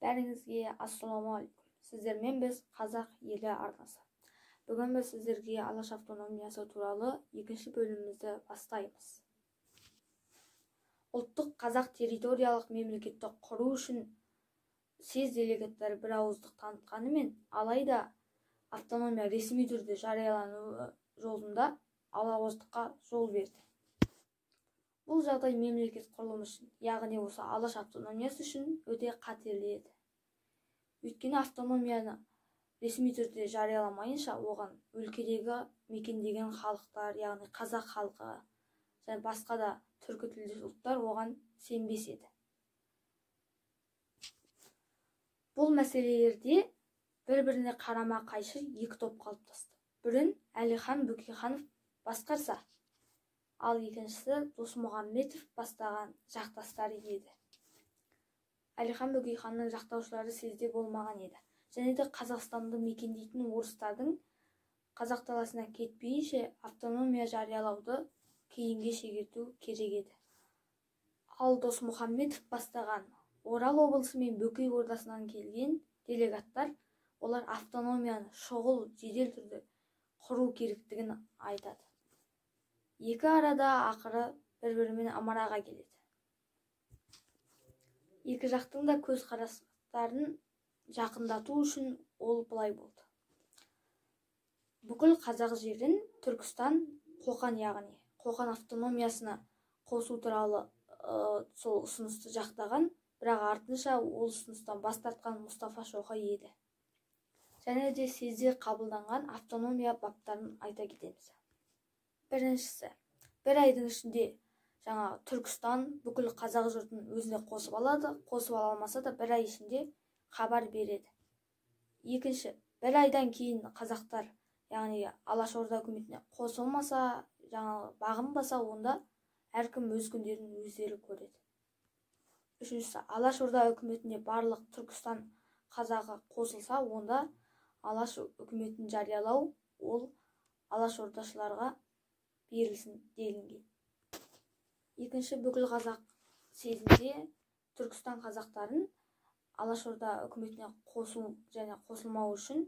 Бәріңізге ассалаумағалейкум. Сіздермен біз қазақ елі арнасы. Бүгін біз сіздерге Алаш автономиясы туралы екінші бөлімімізді бастаймыз. Ұлттық қазақ территориялық мемлекетті құру үшін съезд делегаттары бір ауыздық танытқанымен, алайда автономия ресми түрде жариялануы жолында алауыздыққа жол берді. Бұл жағдай мемлекет құрылымы үшін, яғни осы Алаш автономиясы үшін өте қатерлі еді. Өйткені автономияны ресми түрде жарияламайынша, оған өлкедегі мекендеген халықтар, яғни қазақ халқы және басқа да түркі тілдес ұлттар оған сенбес еді. Бұл мәселелерде бір-біріне қарама-қайшы екі топ қалыптасты. Бірін Әлихан Бөкейханов басқарса, ал екіншісі Досмұхамедов бастаған жақтастары еді. Әлихан Бөкейханның жақтаушылары съезде болмаған еді. Және де Қазақстанды мекендейтін орыстардың қазақ даласына кетпейінше автономия жариялауды кейінге шегерту керек еді. Ал Досмұхамедов бастаған Орал облысы мен Бөкей ордасынан келген делегаттар, олар автономияны шұғыл жедел түрде құру керектігін айтады. Екі арада ақыры бір-бірімен амараға келеді. Екі жақтың да көзқарастарын жақындату үшін ол былай болды. Бүкіл қазақ жерін Түркістан Қоқан, яғни Қоқан автономиясына қосу туралы сол ұсынысты жақтаған, бірақ артынша ол ұсыныстан бас тартқан Мұстафа Шоқай еді. Және де съезде қабылданған автономия баптарын айта кетеміз. Біріншісі, бір айдың ішінде Түркістан бүкіл қазақ жұртын өзіне қосып алады, қосып ала алмаса да бір ай ішінде хабар береді. Екінші, бір айдан кейін қазақтар, яғни Алашорда үкіметіне қосылмаса, бағынбаса, онда әркім өз күндерін өздері көреді. Үшіншісі, Алашорда үкіметіне барлық Түркістан қазағы қосылса, онда Алаш үкіметін жариялау ол Алашордашыларға берілсін делінген. Екінші, бүкіл қазақ съезінде Түркістан қазақтарын Алашорда үкіметіне қосу және қосылмау үшін,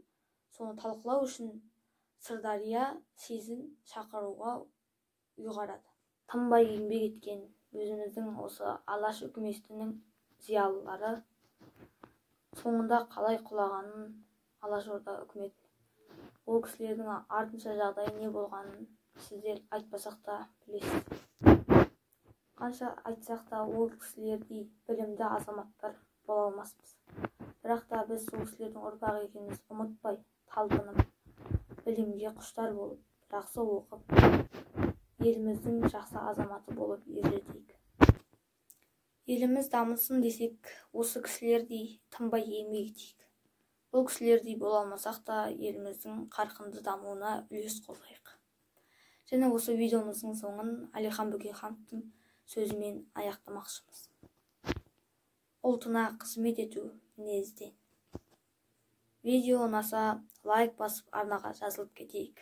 соны талқылау үшін Сырдария съезін шақыруға ұйғарады. Тынбай еңбек еткен өзіміздің осы Алаш үкіметінің зиялылары соңында қалай құлағанын, Алашорда үкімет, ол кісілердің артынша жағдайы не болғанын сіздер айтпасақ та білесіз. Қанша айтсақ та ол кісілердей білімді азаматтар бола алмаспыз. Бірақ та біз сол кісілердің ұрпағы екенімізді ұмытпай, талпынып, білімге құштар болып, жақсы оқып, еліміздің жақсы азаматы болып ержетейік. Еліміз дамысын десек, осы кісілердей тынбай еңбек етейік. Бұл кісілердей бола алмасақ та еліміздің қарқынды дамуына үлес қосайық. Және осы видеомыздың соңын Әлихан Бөкейхановтың сөзімен аяқтамақшымыз. Ұлтына қызмет ету мінезден. Видео ұнаса лайк басып арнаға жазылып кетейік.